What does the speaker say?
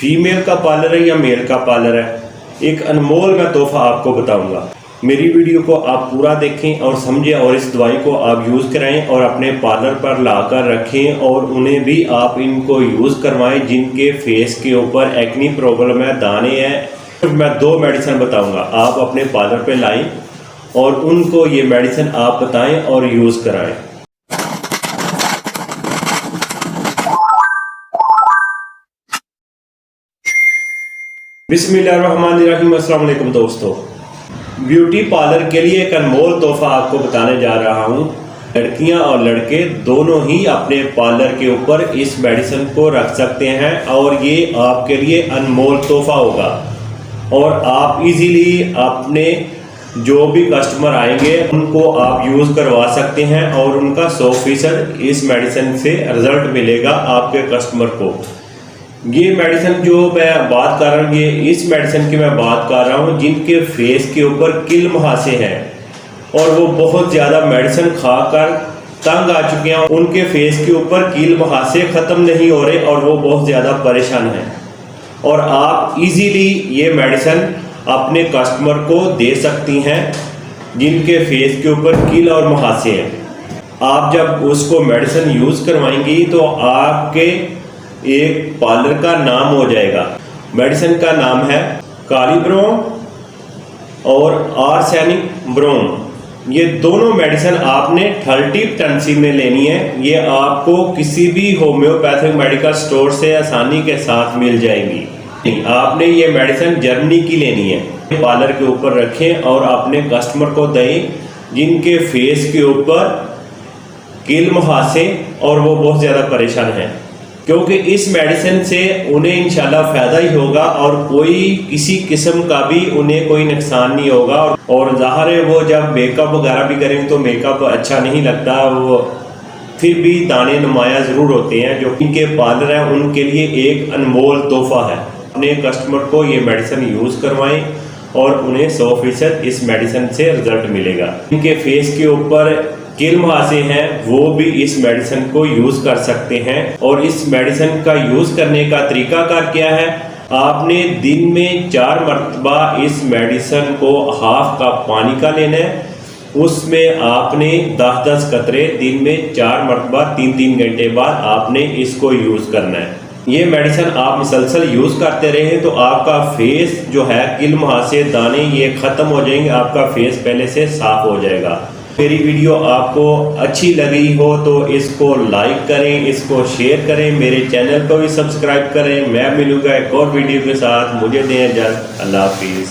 Female का parlour है या मेल का पार्लर है, एक अनमोल मैं तोहफा आपको बताऊंगा। मेरी वीडियो को आप पूरा देखें और समझें और इस दवाई को आप यूज़ कराएं और अपने पार्लर पर लाकर रखें और उन्हें भी आप इनको यूज़ करवाएं जिनके फेस के ऊपर एक्नी प्रॉब्लम है, दाने हैं। मैं 2 मेडिसिन बताऊंगा, आप अपने पार्लर पे लाएं और उनको ये मेडिसिन आप बताएं और यूज़ कराएं। बिस्मिल्लाहिर्रहमानिर्रहीम। अस्सलाम वालेकुम दोस्तों, ब्यूटी पार्लर के लिए एक अनमोल तोहफा आपको बताने जा रहा हूँ। लड़कियां और लड़के दोनों ही अपने पार्लर के ऊपर इस मेडिसिन को रख सकते हैं और ये आपके लिए अनमोल तोहफा होगा और आप इजीली अपने जो भी कस्टमर आएंगे उनको आप यूज़ करवा सकते हैं और उनका 100% इस मेडिसिन से रिजल्ट मिलेगा आपके कस्टमर को। ये मेडिसिन जो मैं बात कर रहा हूँ, ये इस मेडिसिन की मैं बात कर रहा हूँ जिनके फेस के ऊपर किल मुहासे हैं और वो बहुत ज़्यादा मेडिसिन खाकर तंग आ चुके हैं। उनके फेस के ऊपर कील मुहासे ख़त्म नहीं हो रहे और वो बहुत ज़्यादा परेशान हैं और आप इजीली ये मेडिसिन अपने कस्टमर को दे सकती हैं जिनके फेस के ऊपर कील और मुहासे हैं। आप जब उसको मेडिसिन यूज़ करवाएंगी तो आपके एक पार्लर का नाम हो जाएगा। मेडिसिन का नाम है काली ब्रोम और आर्सेनिक ब्रोम। ये दोनों मेडिसिन आपने 30 टंसी में लेनी है। ये आपको किसी भी होम्योपैथिक मेडिकल स्टोर से आसानी के साथ मिल जाएगी। आपने ये मेडिसिन जर्मनी की लेनी है। पार्लर के ऊपर रखें और अपने कस्टमर को दें जिनके फेस के ऊपर कील मुहासे और वो बहुत ज़्यादा परेशान हैं, क्योंकि इस मेडिसिन से उन्हें इंशाल्लाह फ़ायदा ही होगा और कोई किसी किस्म का भी उन्हें कोई नुकसान नहीं होगा। और ज़ाहिर है वो जब मेकअप वगैरह भी करेंगे तो मेकअप अच्छा नहीं लगता, वो फिर भी दाने नुमाया ज़रूर होते हैं। जो इनके पार्लर हैं उनके लिए एक अनमोल तोहफा है। अपने कस्टमर को ये मेडिसिन यूज़ करवाएं और उन्हें 100% इस मेडिसिन से रिजल्ट मिलेगा। इनके फेस के ऊपर कील मुहासे हैं वो भी इस मेडिसिन को यूज़ कर सकते हैं। और इस मेडिसिन का यूज़ करने का तरीकाकार क्या है, आपने दिन में 4 मरतबा इस मेडिसिन को हाफ कप पानी का लेना है, उसमें आपने 10-10 कतरे दिन में 4 मरतबा 3-3 घंटे बाद आपने इसको यूज़ करना है। ये मेडिसिन आप मुसलसल यूज़ करते रहें तो आपका फेस जो है कील मुहासे दाने ये ख़त्म हो जाएंगे, आपका फेस पहले से साफ हो जाएगा। मेरी वीडियो आपको अच्छी लगी हो तो इसको लाइक करें, इसको शेयर करें, मेरे चैनल को भी सब्सक्राइब करें। मैं मिलूंगा एक और वीडियो के साथ। मुझे दें इजाज़त। अल्लाह हाफिज़।